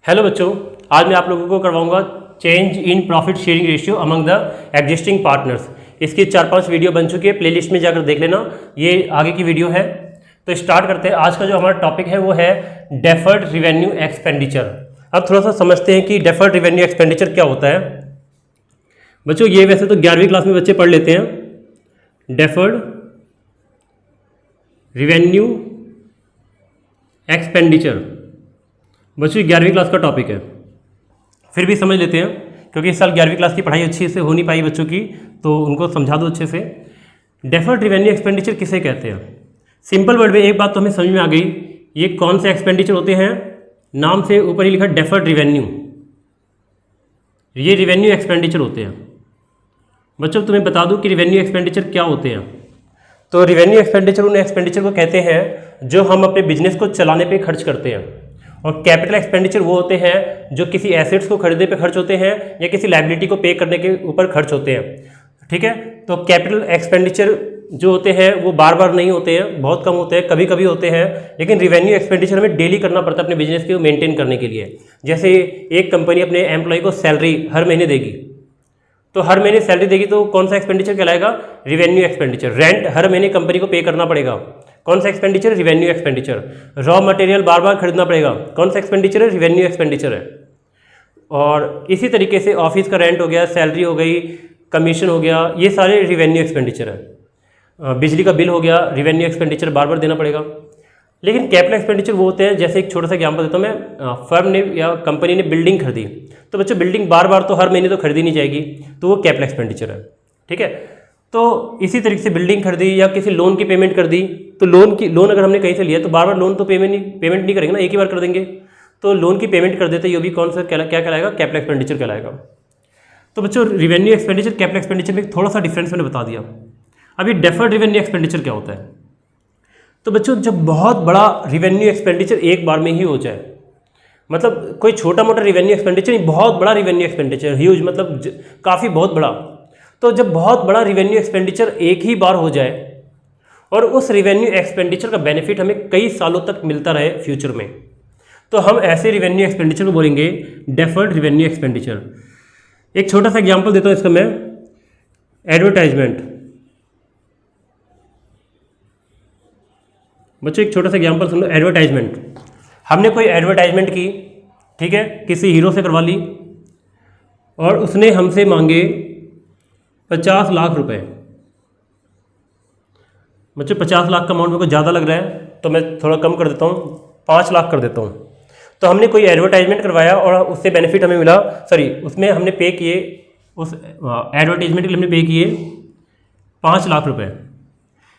Hello बच्चों, आज मैं आप लोगों को करवाऊंगा change in profit sharing ratio among the existing partners. इसकी 4-5 वीडियो बन चुकी है, प्लेलिस्ट में जाकर देख लेना, ये आगे की वीडियो है। तो स्टार्ट करते हैं। आज का जो हमारा टॉपिक है वो है डेफर्ड रिवेन्यू एक्सपेंडिचर। अब थोड़ा सा समझते हैं कि डेफर्ड रिवेन्यू एक्सपेंडिचर क्या होता है। बच्चों ये वैसे तो 11वीं क्लास में बच्चे पढ़ लेते हैं, डेफर्ड रिवेन्यू एक्सपेंडिचर बच्चों 11वीं क्लास का टॉपिक है, फिर भी समझ लेते हैं क्योंकि इस साल 11वीं क्लास की पढ़ाई अच्छी से हो नहीं पाई बच्चों की, तो उनको समझा दो अच्छे से। डेफर्ड रिवेन्यू एक्सपेंडिचर किसे कहते हैं? सिंपल वर्ड में एक बात तो हमें समझ में आ गई, ये कौन से एक्सपेंडिचर होते हैं। नाम से ऊपर ही लिखा डेफर्ड रिवेन्यू, ये रिवेन्यू एक्सपेंडिचर होते हैं। बच्चों तुम्हें बता दूं कि रिवेन्यू एक्सपेंडिचर क्या होते हैं। तो रिवेन्यू एक्सपेंडिचर उन एक्सपेंडिचर को कहते हैं जो हम अपने बिजनेस को चलाने पे खर्च करते हैं, और कैपिटल एक्सपेंडिचर वो होते हैं जो किसी एसेट्स को खरीदने पे खर्च होते हैं या किसी लायबिलिटी को पे करने के ऊपर खर्च होते हैं। ठीक है, तो कैपिटल एक्सपेंडिचर जो होते हैं वो बार बार नहीं होते हैं, बहुत कम होते हैं, कभी कभी होते हैं। लेकिन रिवेन्यू एक्सपेंडिचर हमें डेली करना पड़ता है अपने बिजनेस को मेंटेन करने के लिए। जैसे एक कंपनी अपने एम्प्लॉय को सैलरी हर महीने देगी, तो हर महीने सैलरी देगी तो कौन सा एक्सपेंडिचर कहलाएगा? Revenue expenditure. रेंट हर महीने कंपनी को पे करना पड़ेगा, कौन सा expenditure? Revenue expenditure. Raw material बार बार खरीदना पड़ेगा, कौन सा एक्सपेंडिचर है? रिवेन्यू एक्सपेंडिचर है। और इसी तरीके से ऑफिस का रेंट हो गया, सैलरी हो गई, कमीशन हो गया, ये सारे रिवेन्यू एक्सपेंडिचर है। बिजली का बिल हो गया, रिवेन्यू एक्सपेंडिचर बार बार देना पड़ेगा। लेकिन कैपिटल एक्सपेंडिचर वो होते हैं, जैसे एक छोटा सा एग्जाम्पल देता हूँ मैं, फर्म ने या कंपनी ने बिल्डिंग खरीदी, तो बच्चों बिल्डिंग बार बार तो हर महीने तो खरीदी नहीं जाएगी, तो वो कैपिटल एक्सपेंडिचर है। ठीक है, तो इसी तरीके से बिल्डिंग खरीदी या किसी लोन की पेमेंट कर दी, तो लोन अगर हमने कहीं से लिया तो बार बार लोन तो पेमेंट नहीं करेंगे ना, एक ही बार कर देंगे। तो लोन की पेमेंट कर देते, ये भी कौन सा क्या कहलाएगा? कैपिटल एक्सपेंडिचर कहलाएगा। तो बच्चों रिवेन्यू एक्सपेंडिचर कैपिटल एक्सपेंडिचर में थोड़ा सा डिफरेंस मैंने बता दिया। अभी डेफर्ड रिवेन्यू एक्सपेंडिचर क्या होता है? तो बच्चों जब बहुत बड़ा रिवेन्यू एक्सपेंडिचर एक बार में ही हो जाए, मतलब कोई छोटा मोटा रिवेन्यू एक्सपेंडिचर नहीं, बहुत बड़ा रिवेन्यू एक्सपेंडिचर, ह्यूज, मतलब काफ़ी बहुत बड़ा। तो जब बहुत बड़ा रिवेन्यू एक्सपेंडिचर एक ही बार हो जाए और उस रिवेन्यू एक्सपेंडिचर का बेनिफिट हमें कई सालों तक मिलता रहे फ्यूचर में, तो हम ऐसे रिवेन्यू एक्सपेंडिचर को बोलेंगे डेफर्ड रिवेन्यू एक्सपेंडिचर। एक छोटा सा एग्जांपल देता हूँ इसका मैं, एडवर्टाइजमेंट। बच्चों एक छोटा सा एग्जांपल सुन लो, एडवर्टाइजमेंट। हमने कोई एडवर्टाइजमेंट की, ठीक है, किसी हीरो से करवा ली और उसने हमसे मांगे 50 लाख रुपए। बच्चों 50 लाख का अमाउंट मेरे को ज़्यादा लग रहा है, तो मैं थोड़ा कम कर देता हूँ, 5 लाख कर देता हूँ। तो हमने कोई एडवर्टाइजमेंट करवाया और उससे बेनिफिट हमें मिला, उसमें हमने पे किए, उस एडवर्टाइजमेंट के लिए हमने पे किए 5 लाख रुपए।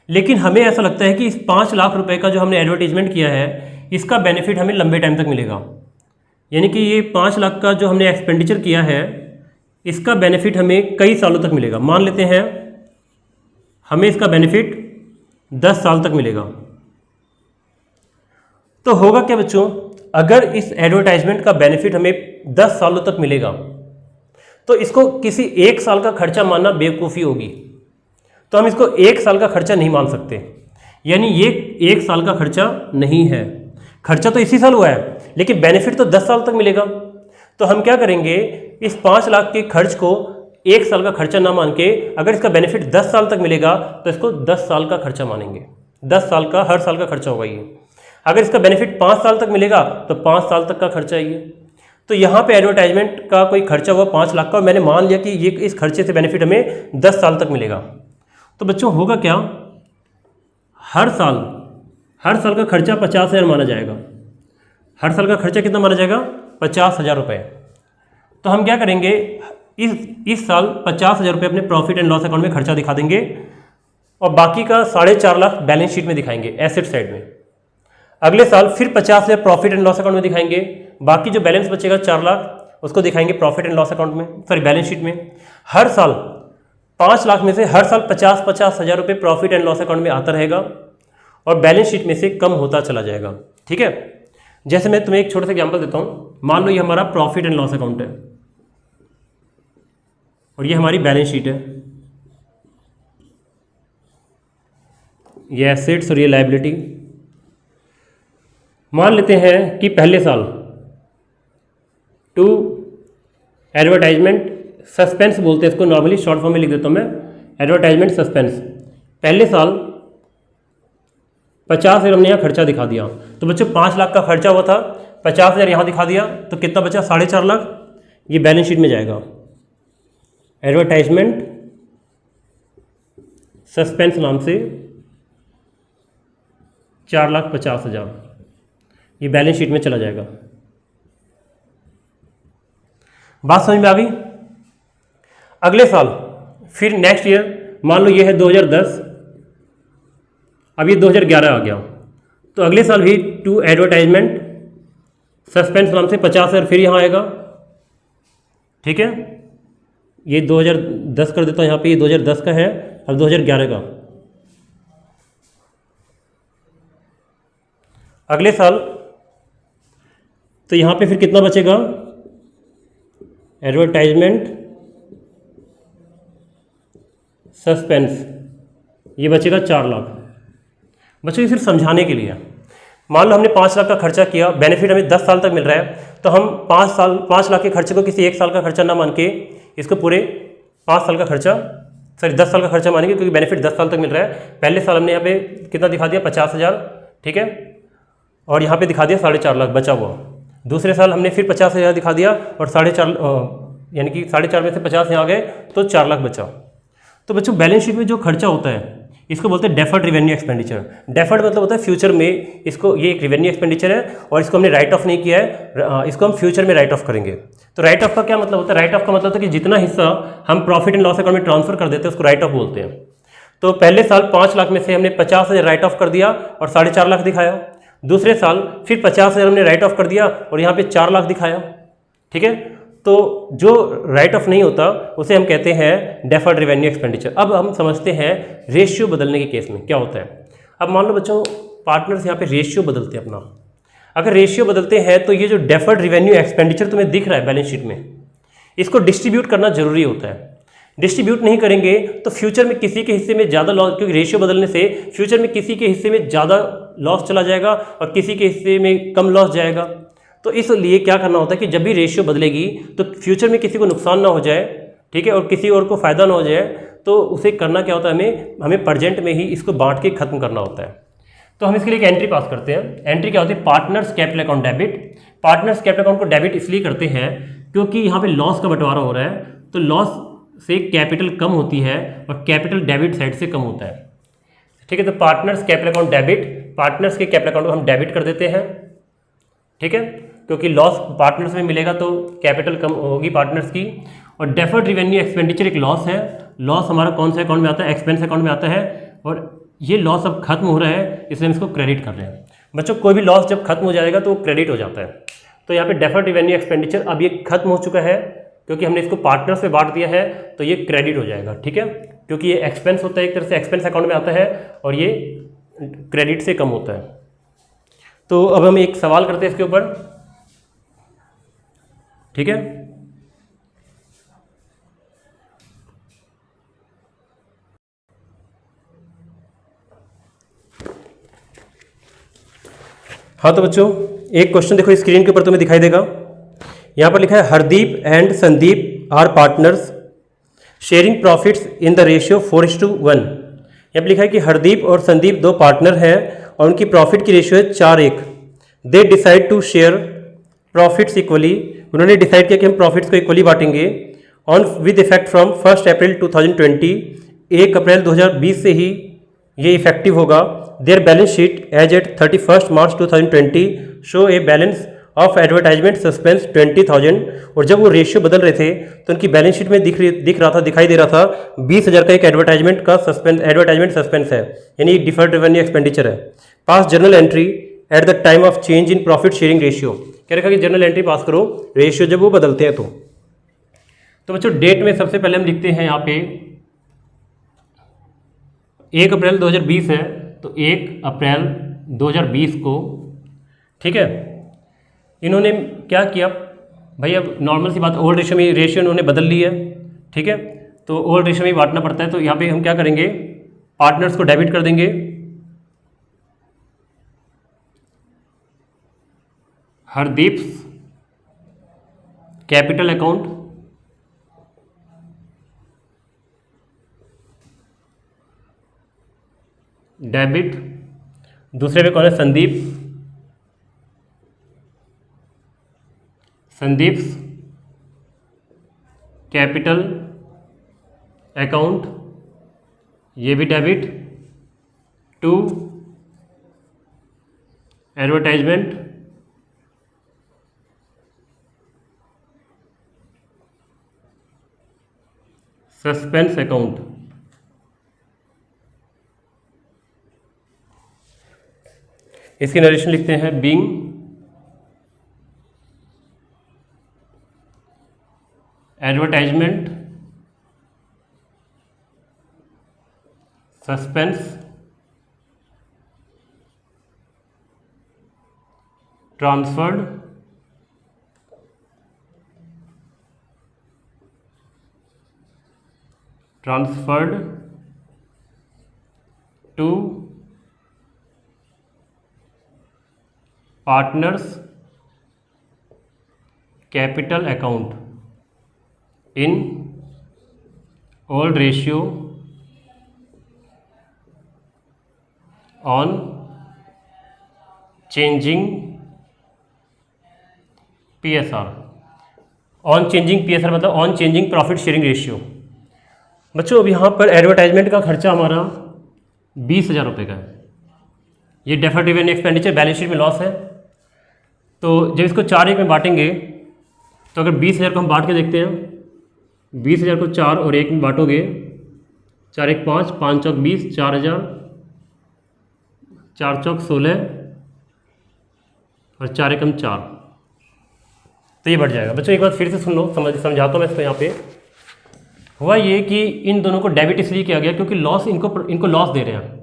लेकिन हमें ऐसा लगता है कि इस 5 लाख रुपए का जो हमने एडवर्टाइजमेंट किया है, इसका बेनिफिट हमें लंबे टाइम तक मिलेगा। यानी कि ये 5 लाख का जो हमने एक्सपेंडिचर किया है, इसका बेनिफिट हमें कई सालों तक मिलेगा। मान लेते हैं हमें इसका बेनिफिट 10 साल तक मिलेगा। तो होगा क्या बच्चों, अगर इस एडवर्टाइजमेंट का बेनिफिट हमें 10 सालों तक मिलेगा, तो इसको किसी 1 साल का खर्चा मानना बेवकूफ़ी होगी। तो हम इसको 1 साल का खर्चा नहीं मान सकते, यानी ये 1 साल का खर्चा नहीं है। खर्चा तो इसी साल हुआ है, लेकिन बेनिफिट तो 10 साल तक मिलेगा। तो हम क्या करेंगे, इस 5 लाख के खर्च को 1 साल का खर्चा ना मान के, अगर इसका बेनिफिट 10 साल तक मिलेगा तो इसको 10 साल का खर्चा मानेंगे। 10 साल का, हर साल का खर्चा होगा ये। अगर इसका बेनिफिट 5 साल तक मिलेगा तो 5 साल तक का खर्चा है ये। तो यहाँ पे एडवर्टाइजमेंट का कोई खर्चा हुआ 5 लाख का, और मैंने मान लिया कि ये इस खर्चे से बेनिफिट हमें 10 साल तक मिलेगा। तो बच्चों होगा क्या, हर साल का खर्चा 50,000 माना जाएगा। हर साल का खर्चा कितना माना जाएगा? 50,000 रुपये। तो हम क्या करेंगे, इस साल 50,000 रुपये अपने प्रॉफिट एंड लॉस अकाउंट में खर्चा दिखा देंगे, और बाकी का 4.5 लाख बैलेंस शीट में दिखाएंगे, एसेट साइड में। अगले साल फिर 50,000 प्रॉफिट एंड लॉस अकाउंट में दिखाएंगे, बाकी जो बैलेंस बचेगा 4 लाख उसको दिखाएंगे प्रॉफिट एंड लॉस अकाउंट में, बैलेंस शीट में। हर साल 5 लाख में से हर साल 50,000 रुपये प्रॉफिट एंड लॉस अकाउंट में आता रहेगा, और बैलेंस शीट में से कम होता चला जाएगा। ठीक है, जैसे मैं तुम्हें एक छोटा सा एग्जांपल देता हूँ। मान लो ये हमारा प्रॉफिट एंड लॉस अकाउंट है और ये हमारी बैलेंस शीट है, ये एसेट्स और ये लायबिलिटी। मान लेते हैं कि पहले साल टू एडवर्टाइजमेंट सस्पेंस बोलते हैं इसको, नॉर्मली शॉर्ट फॉर्म में लिख देता हूँ मैं, एडवर्टाइजमेंट सस्पेंस। पहले साल 50,000 हमने यहाँ खर्चा दिखा दिया, तो बच्चों 5 लाख का खर्चा हुआ था, 50,000 यहाँ दिखा दिया, तो कितना बचा? 4.5 लाख। ये बैलेंस शीट में जाएगा, एडवर्टाइजमेंट सस्पेंस नाम से 4,50,000, ये बैलेंस शीट में चला जाएगा। बात समझ में आ गई? अगले साल फिर नेक्स्ट ईयर, मान लो ये है 2010, अब ये 2011 आ गया, तो अगले साल भी टू एडवर्टाइजमेंट सस्पेंस नाम से 50,000 फिर यहाँ आएगा। ठीक है, ये 2010 कर देता हूँ यहाँ पे, ये 2010 का है, अब 2011 का। अगले साल तो यहाँ पे फिर कितना बचेगा? एडवर्टाइजमेंट सस्पेंस, ये बचेगा 4 लाख। बच्चों ये सिर्फ समझाने के लिए, मान लो हमने 5 लाख का खर्चा किया, बेनिफिट हमें 10 साल तक मिल रहा है, तो हम 5 लाख के खर्चे को किसी 1 साल का खर्चा ना मान के इसको पूरे 5 साल का खर्चा, सॉरी 10 साल का खर्चा मानेंगे, क्योंकि बेनिफिट 10 साल तक मिल रहा है। पहले साल हमने यहाँ पे कितना दिखा दिया? 50,000, ठीक है, और यहाँ पे दिखा दिया 4.5 लाख बचा हुआ। दूसरे साल हमने फिर 50,000 दिखा दिया और 4.5, यानी कि 4.5 में से 50 यहाँ गए, तो 4 लाख बचा। तो बच्चों बैलेंस शीट में जो खर्चा होता है इसको बोलते हैं डेफर्ड रिवेन्यू एक्सपेंडिचर। डेफर्ड मतलब होता है फ्यूचर में, इसको, ये एक रिवेन्यू एक्सपेंडिचर है और इसको हमने राइट ऑफ नहीं किया है, इसको हम फ्यूचर में राइट ऑफ करेंगे। तो राइट ऑफ का क्या मतलब होता है? राइट ऑफ का मतलब होता है कि जितना हिस्सा हम प्रॉफिट एंड लॉस अकाउंट में ट्रांसफर कर देते हैं उसको राइट ऑफ बोलते हैं। तो पहले साल 5 लाख में से हमने 50,000 राइट ऑफ कर दिया और 4.5 लाख दिखाया। दूसरे साल फिर 50,000 हमने राइट ऑफ कर दिया और यहाँ पे 4 लाख दिखाया। ठीक है, तो जो राइट ऑफ नहीं होता उसे हम कहते हैं डेफर्ड रिवेन्यू एक्सपेंडिचर। अब हम समझते हैं रेशियो बदलने के केस में क्या होता है। अब मान लो बच्चों पार्टनर्स यहाँ पे रेशियो बदलते हैं अपना, अगर रेशियो बदलते हैं तो ये जो डेफर्ड रिवेन्यू एक्सपेंडिचर तुम्हें दिख रहा है बैलेंस शीट में, इसको डिस्ट्रीब्यूट करना जरूरी होता है। डिस्ट्रीब्यूट नहीं करेंगे तो फ्यूचर में किसी के हिस्से में ज़्यादा लॉस, क्योंकि रेशियो बदलने से फ्यूचर में किसी के हिस्से में ज़्यादा लॉस चला जाएगा और किसी के हिस्से में कम लॉस जाएगा। तो इसलिए क्या करना होता है कि जब भी रेशियो बदलेगी तो फ्यूचर में किसी को नुकसान ना हो जाए, ठीक है, और किसी और को फ़ायदा ना हो जाए, तो उसे करना क्या होता है, हमें प्रेजेंट में ही इसको बांट के खत्म करना होता है। तो हम इसके लिए एक एंट्री पास करते हैं। एंट्री क्या होती है? Partners capital account debit. Partners capital account को डेबिट इसलिए करते हैं क्योंकि यहाँ पे लॉस का बंटवारा हो रहा है, तो लॉस से कैपिटल कम होती है और कैपिटल डेबिट साइड से कम होता है। ठीक है, तो partners capital account debit, partners के कैपिटल अकाउंट को हम डेबिट कर देते हैं। ठीक है, क्योंकि लॉस पार्टनर्स में मिलेगा तो कैपिटल कम होगी पार्टनर्स की। और डेफर्ड रिवेन्यू एक्सपेंडिचर एक लॉस है। लॉस हमारा कौन से अकाउंट में आता है? एक्सपेंस अकाउंट में आता है, और ये लॉस अब खत्म हो रहा है इसलिए हम इसको क्रेडिट कर रहे हैं। बच्चों कोई भी लॉस जब खत्म हो जाएगा तो वो क्रेडिट हो जाता है। तो यहाँ पे डेफर्ड रिवेन्यू एक्सपेंडिचर अब ये खत्म हो चुका है क्योंकि हमने इसको पार्टनर्स में बांट दिया है, तो ये क्रेडिट हो जाएगा। ठीक है, क्योंकि ये एक्सपेंस होता है, एक तरह से एक्सपेंस अकाउंट में आता है और ये क्रेडिट से कम होता है। तो अब हम एक सवाल करते हैं इसके ऊपर। ठीक है, हाँ तो बच्चों एक क्वेश्चन देखो स्क्रीन के ऊपर तुम्हें दिखाई देगा। यहाँ पर लिखा है Hardeep and Sandeep are partners sharing profits in the ratio 4:1। यहाँ पर लिखा है कि हरदीप और संदीप दो पार्टनर हैं और उनकी प्रॉफिट की रेशियो है 4:1। They decide to share profits equally. उन्होंने डिसाइड किया कि हम प्रॉफिट्स को इक्वली बांटेंगे ऑन विद इफेक्ट फ्रॉम 1 अप्रैल 2020। 1 अप्रैल 2020 से ही ये इफेक्टिव होगा। Their balance sheet as at 31 March 2020 show a balance of advertisement suspense 20,000। और जब वो रेशियो बदल रहे थे तो उनकी बैलेंस शीट में दिखाई दे रहा था 20,000 का एक एडवर्टाइजमेंट सस्पेंस है, यानी डिफर्ड रेवेन्यू एक्सपेंडिचर है। पास journal entry at the time of change in profit sharing ratio. क्या रखा कि जर्नल एंट्री पास करो रेशियो जब वो बदलते हैं तो बच्चों डेट में सबसे पहले हम लिखते हैं यहाँ पे 1 अप्रैल 2020 है, तो 1 अप्रैल 2020 को, ठीक है, इन्होंने क्या किया भाई, अब नॉर्मल सी बात, ओल्ड रेशियो इन्होंने बदल ली है। ठीक है, तो ओल्ड रेशियो में बांटना पड़ता है, तो यहाँ पे हम क्या करेंगे, पार्टनर्स को डेबिट कर देंगे। हरदीप्स कैपिटल अकाउंट, डेबिट। दूसरे पे कौन है? संदीप, संदीप्स कैपिटल अकाउंट, ये भी debit. To advertisement, suspense account. इसकी नरेशन लिखते हैं being advertisement, suspense, transferred, to partners capital account in old ratio on changing PSR। On changing PSR मतलब on changing profit sharing ratio. बच्चों अब यहाँ पर एडवर्टाइजमेंट का खर्चा हमारा 20,000 रुपये का है। ये deferred revenue expenditure balance sheet में लॉस है। तो जब इसको 4 एक में बांटेंगे तो अगर 20,000 को हम बांट के देखते हैं, 20,000 को 4 और 1 में बांटोगे, 4 एक 5, 5 चौक 20, 4,000, 4 चौक 16 और 4 एकम 4, तो ये बढ़ जाएगा। बच्चों एक बात फिर से सुन लो, समझाता हूँ मैं इसको। यहाँ पे हुआ ये कि इन दोनों को डेबिट इसलिए किया गया क्योंकि लॉस इनको लॉस दे रहे हैं।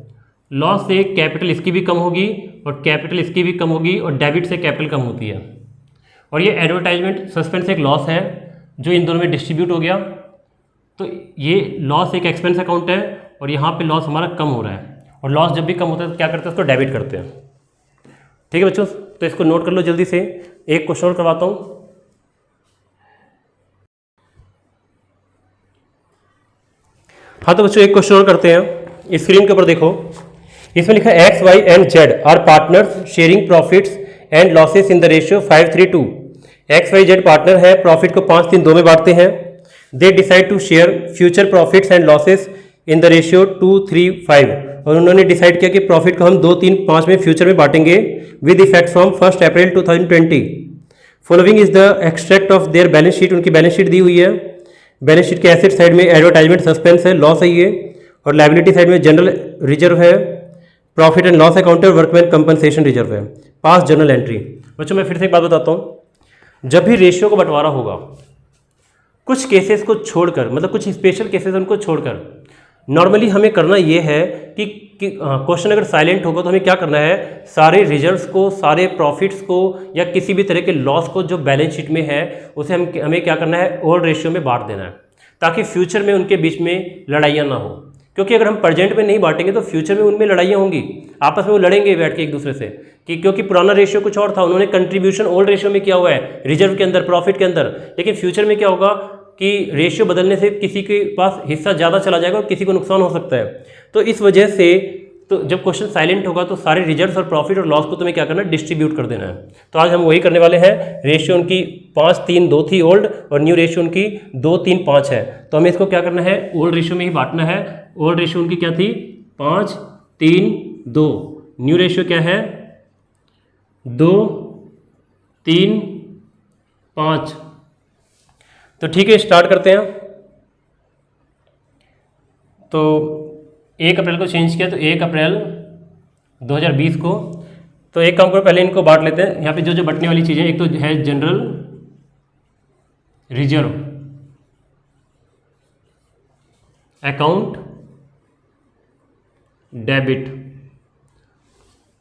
लॉस से कैपिटल इसकी भी कम होगी और कैपिटल इसकी भी कम होगी और डेबिट से कैपिटल कम होती है। और ये एडवर्टाइजमेंट सस्पेंस एक लॉस है जो इन दोनों में डिस्ट्रीब्यूट हो गया। तो ये लॉस एक एक्सपेंस अकाउंट है और यहाँ पे लॉस हमारा कम हो रहा है। और लॉस जब भी कम होता है तो क्या करते हैं? उसको डेबिट करते हैं। ठीक है बच्चों, तो इसको नोट कर लो जल्दी से। एक क्वेश्चन और करवाता हूँ। हाँ तो बच्चों एक क्वेश्चन और करते हैं। स्क्रीन के ऊपर देखो, इसमें लिखा है X, Y and Z are partners sharing profits and losses in the ratio 5:3:2। X, Y, Z partner है, प्रॉफिट को 5-3-2 में बांटते हैं। They decide to share future profits and losses in the ratio 2:3:5। और उन्होंने डिसाइड किया कि प्रॉफिट को हम 2-3-5 में फ्यूचर में बांटेंगे with effect from 1 April 2020। Following is the extract of their balance sheet. उनकी बैलेंस शीट दी हुई है। बैलेंस शीट के एसेट साइड में एडवर्टाइजमेंट सस्पेंस है, लॉस है ये, और लायबिलिटी साइड में जनरल रिजर्व है, प्रॉफिट एंड लॉस अकाउंट है, वर्कमैन कंपनसेशन रिजर्व है, पास जर्नल एंट्री। बच्चों मैं फिर से एक बात बताता हूँ, जब भी रेशियो को बंटवारा होगा, कुछ केसेस को छोड़कर, मतलब कुछ स्पेशल केसेस उनको छोड़कर, नॉर्मली हमें करना ये है कि क्वेश्चन अगर साइलेंट होगा तो हमें क्या करना है, सारे रिजर्व्स को, सारे प्रॉफिट्स को या किसी भी तरह के लॉस को जो बैलेंस शीट में है उसे हमें क्या करना है, ओल्ड रेशियो में बांट देना है, ताकि फ्यूचर में उनके बीच में लड़ाइयाँ ना हो। क्योंकि अगर हम प्रेजेंट में नहीं बांटेंगे तो फ्यूचर में उनमें लड़ाइयाँ होंगी, आपस में वो लड़ेंगे बैठ के एक दूसरे से कि क्योंकि पुराना रेशियो कुछ और था, उन्होंने कंट्रीब्यूशन ओल्ड रेशियो में किया हुआ है, रिजर्व के अंदर, प्रॉफिट के अंदर। लेकिन फ्यूचर में क्या होगा कि रेशियो बदलने से किसी के पास हिस्सा ज़्यादा चला जाएगा और किसी को नुकसान हो सकता है। तो इस वजह से तो जब क्वेश्चन साइलेंट होगा तो सारे रिजर्व्स और प्रॉफिट और लॉस को तुम्हें क्या करना है, डिस्ट्रीब्यूट कर देना है। तो आज हम वही करने वाले हैं। रेशियो उनकी 5-3-2 थी ओल्ड, और न्यू रेशियो उनकी 2-3-5 है। तो हमें इसको क्या करना है, ओल्ड रेशियो में ही बांटना है। ओल्ड रेशियो उनकी क्या थी, 5-3-2। न्यू रेशियो क्या है, 2-3-5। तो ठीक है, स्टार्ट करते हैं। तो 1 अप्रैल को चेंज किया, तो 1 अप्रैल 2020 को। तो एक काम करो, पहले इनको बांट लेते हैं। यहाँ पे जो जो बटने वाली चीज़ें, एक तो है जनरल रिजर्व अकाउंट डेबिट,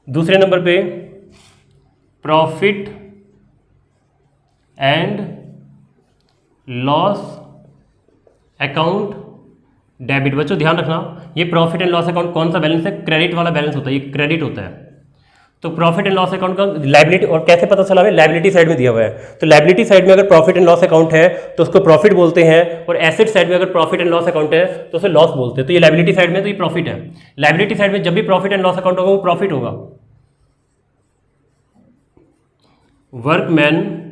दूसरे नंबर पे profit and loss account debit. बच्चों ध्यान रखना, ये प्रॉफिट एंड लॉस अकाउंट कौन सा बैलेंस है, क्रेडिट वाला बैलेंस होता है, ये क्रेडिट होता है। तो प्रॉफिट एंड लॉस अकाउंट का लायबिलिटी, और कैसे पता चला हमें, लायबिलिटी साइड में दिया हुआ है। तो लायबिलिटी साइड में अगर प्रॉफिट एंड लॉस अकाउंट है तो उसको प्रॉफिट बोलते हैं, और एसेट साइड में अगर प्रॉफिट एंड लॉस अकाउंट है तो उसे लॉस बोलते हैं। तो ये लायबिलिटी साइड में तो ये प्रॉफिट है। लायबिलिटी साइड में जब भी प्रॉफिट एंड लॉस अकाउंट होगा वो प्रॉफिट होगा। वर्कमैन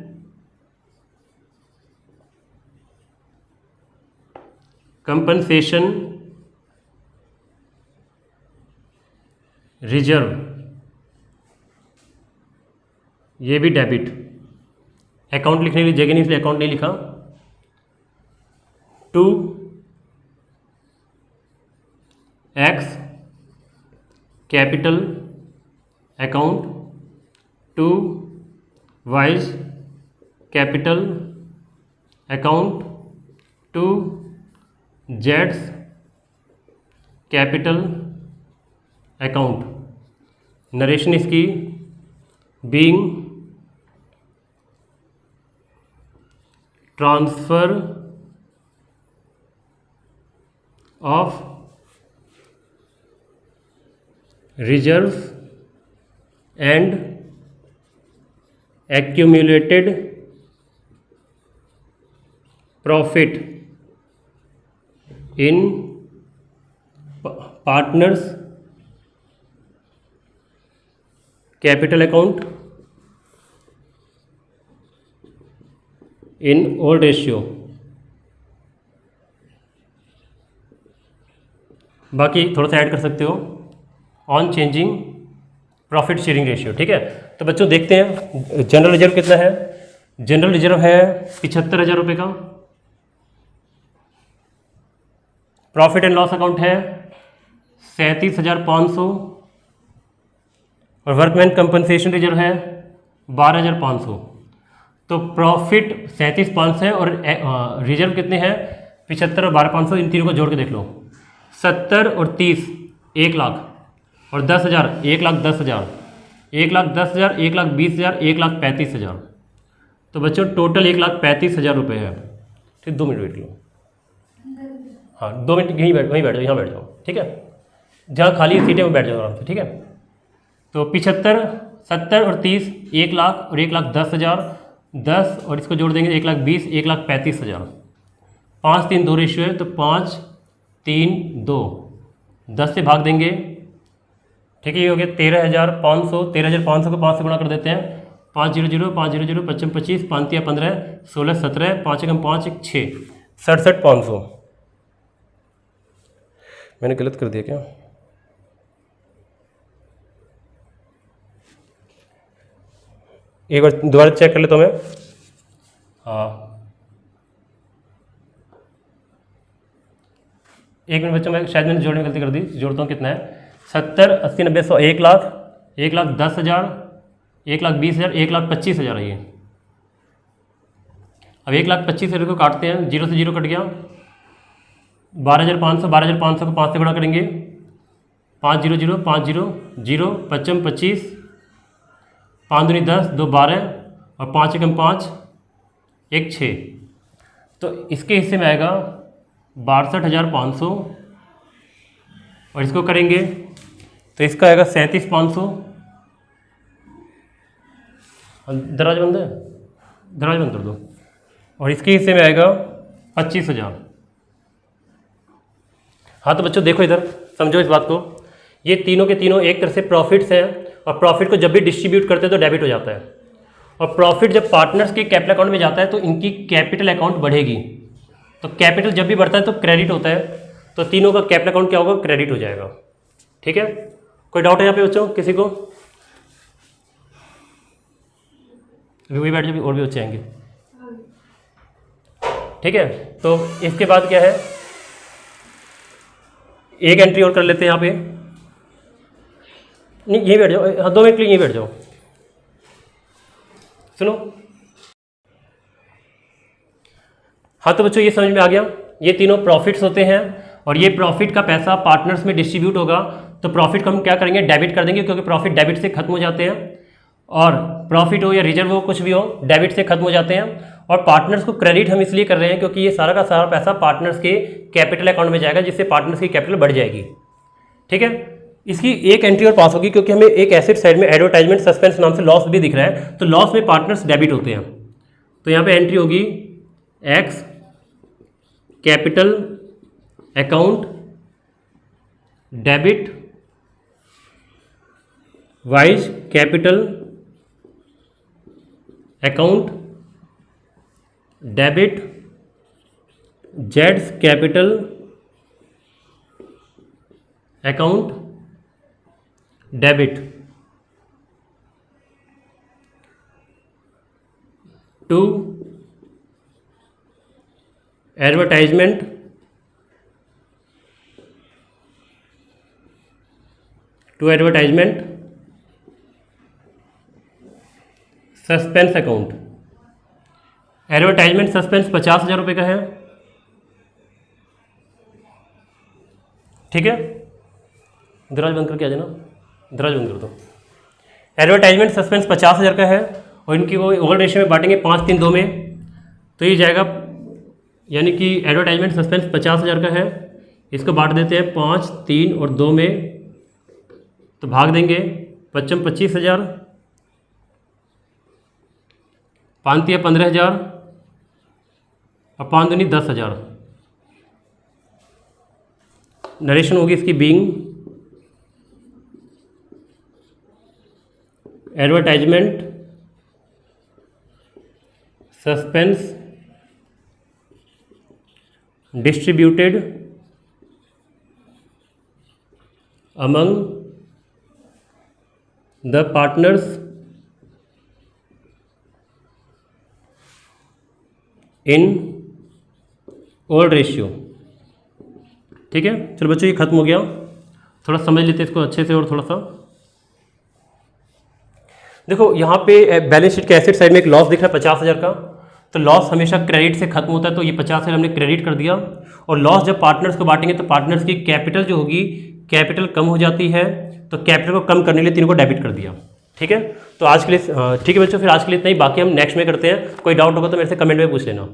कंपनसेशन रिजर्व, ये भी डेबिट। अकाउंट लिखने की जगह नहीं इसलिए अकाउंट नहीं लिखा। To X capital account, to Y's capital account, to जेड्स कैपिटल अकाउंट। नरेशन इसकी being transfer of reserves and accumulated profit in partners capital account in old ratio। बाकी थोड़ा सा ऐड कर सकते हो on changing profit sharing ratio. ठीक है, तो बच्चों देखते हैं जनरल रिजर्व कितना है। जनरल रिजर्व है 75,000 रुपये का। प्रॉफिट एंड लॉस अकाउंट है 37,500, और वर्कमैन कंपनसेशन रिजर्व है 12,500। तो प्रॉफिट 37,500 है और रिजर्व कितने हैं 75 और 12,500। इन तीनों को जोड़ के देख लो, 70 और 30 1 लाख, और 10,000 1,10,000, 1,10,000, 1,20,000, 1,35,000। तो बच्चों टोटल 1,35,000 रुपये है। ठीक, 2 मिनट वेट लो। हाँ 2 मिनट वहीं बैठ जाओ, यहाँ बैठ जाओ। ठीक है, जहाँ खाली सीटें में बैठ जाओ आराम से। ठीक है, तो 75, 70 और 30 1 लाख और 1,10,000, 10 और इसको जोड़ देंगे 1,20,000, 1,35,000। 5, 3, 2 रेशियो है, तो 5, 3, 2, 10 से भाग देंगे। ठीक है, ये हो गया 13,500। 13,500 को 5 से गुणा कर देते हैं। 500, 500, 55, 25, 5 या 15, 16, 17, 5 एकम 5, 6, 67,500। मैंने गलत कर दिया क्या? एक बार दोबारा चेक कर ले तो मैं। हाँ एक मिनट बच्चों, मैं शायद मैंने जोड़ने में गलती कर दी। जोड़ता हूँ, कितना है 70, 80, 90, 100, 1 लाख, 1,10,000, 1,20,000, 1,25,000 है ये। अब 1,25,000 को काटते हैं, 0 से 0 कट गया। 12,500, 12,500 को 5 से गुणा करेंगे। 500, 50, 0, 55, 25, 5 दूनी 10, 2 12, और 5 एकम 5, 1 6। तो इसके हिस्से में आएगा 62,500, और इसको करेंगे तो इसका आएगा 37,500। दराज बंद है, दराज बंद कर दो। और इसके हिस्से में आएगा 25,000। हाँ तो बच्चों देखो इधर, समझो इस बात को। ये तीनों के तीनों एक तरह से प्रॉफिट्स हैं, और प्रॉफिट को जब भी डिस्ट्रीब्यूट करते हैं तो डेबिट हो जाता है। और प्रॉफिट जब पार्टनर्स के कैपिटल अकाउंट में जाता है तो इनकी कैपिटल अकाउंट बढ़ेगी। तो कैपिटल जब भी बढ़ता है तो क्रेडिट होता है, तो तीनों का कैपिटल अकाउंट क्या होगा, क्रेडिट हो जाएगा। ठीक है, कोई डाउट है यहाँ पे बच्चों किसी को? अभी वही बैठ जाओ, और भी बच्चे आएंगे। ठीक है, तो इसके बाद क्या है, एक एंट्री और कर लेते हैं यहाँ पे। नहीं यहीं बैठ जाओ, हाँ 2 मिनट के लिए यहीं बैठ जाओ। सुनो, हाँ तो बच्चों ये समझ में आ गया, ये तीनों प्रॉफिट्स होते हैं, और ये प्रॉफिट का पैसा पार्टनर्स में डिस्ट्रीब्यूट होगा। तो प्रॉफिट को हम क्या करेंगे, डेबिट कर देंगे, क्योंकि प्रॉफिट डेबिट से खत्म हो जाते हैं। और प्रॉफिट हो या रिजर्व हो, कुछ भी हो, डेबिट से खत्म हो जाते हैं। और पार्टनर्स को क्रेडिट हम इसलिए कर रहे हैं क्योंकि ये सारा का सारा पैसा पार्टनर्स के कैपिटल अकाउंट में जाएगा, जिससे पार्टनर्स की कैपिटल बढ़ जाएगी। ठीक है, इसकी एक एंट्री और पास होगी क्योंकि हमें एक एसेट साइड में एडवर्टाइजमेंट सस्पेंस नाम से लॉस भी दिख रहा है, तो लॉस में पार्टनर्स डेबिट होते हैं। तो यहाँ पे एंट्री होगी X capital account debit Y's capital account debit जेड्स capital account debit to advertisement suspense account. Advertisement suspense 50,000 रुपये का है, ठीक है। दराज बंद करके आ जाना, दराज बंद कर दो। एडवर्टाइजमेंट सस्पेंस 50,000 का है और इनकी वो ओवर रेशियो में बांटेंगे 5-3-2 में, तो ये जाएगा, यानी कि एडवर्टाइजमेंट सस्पेंस 50,000 का है, इसको बांट देते हैं 5, 3 और 2 में, तो भाग देंगे 25,000, 5 15,000 और 5 दूनी 10,000। नरेशन होगी इसकी being advertisement suspense distributed among the partners in old ratio। ठीक है, चलो बच्चों ये खत्म हो गया। थोड़ा समझ लेते हैं इसको अच्छे से और थोड़ा सा देखो, यहाँ पे बैलेंस शीट के एसेट साइड में एक लॉस दिख रहा है 50,000 का, तो लॉस हमेशा क्रेडिट से खत्म होता है, तो ये 50,000 हमने क्रेडिट कर दिया। और लॉस जब पार्टनर्स को बांटेंगे तो पार्टनर्स की कैपिटल जो होगी, कैपिटल कम हो जाती है, तो कैपिटल को कम करने के लिए तीनों को डेबिट कर दिया। ठीक है, तो आज के लिए ठीक है बच्चों, फिर आज के लिए इतना ही, बाकी हम नेक्स्ट में करते हैं। कोई डाउट होगा तो मेरे से कमेंट में पूछ लेना।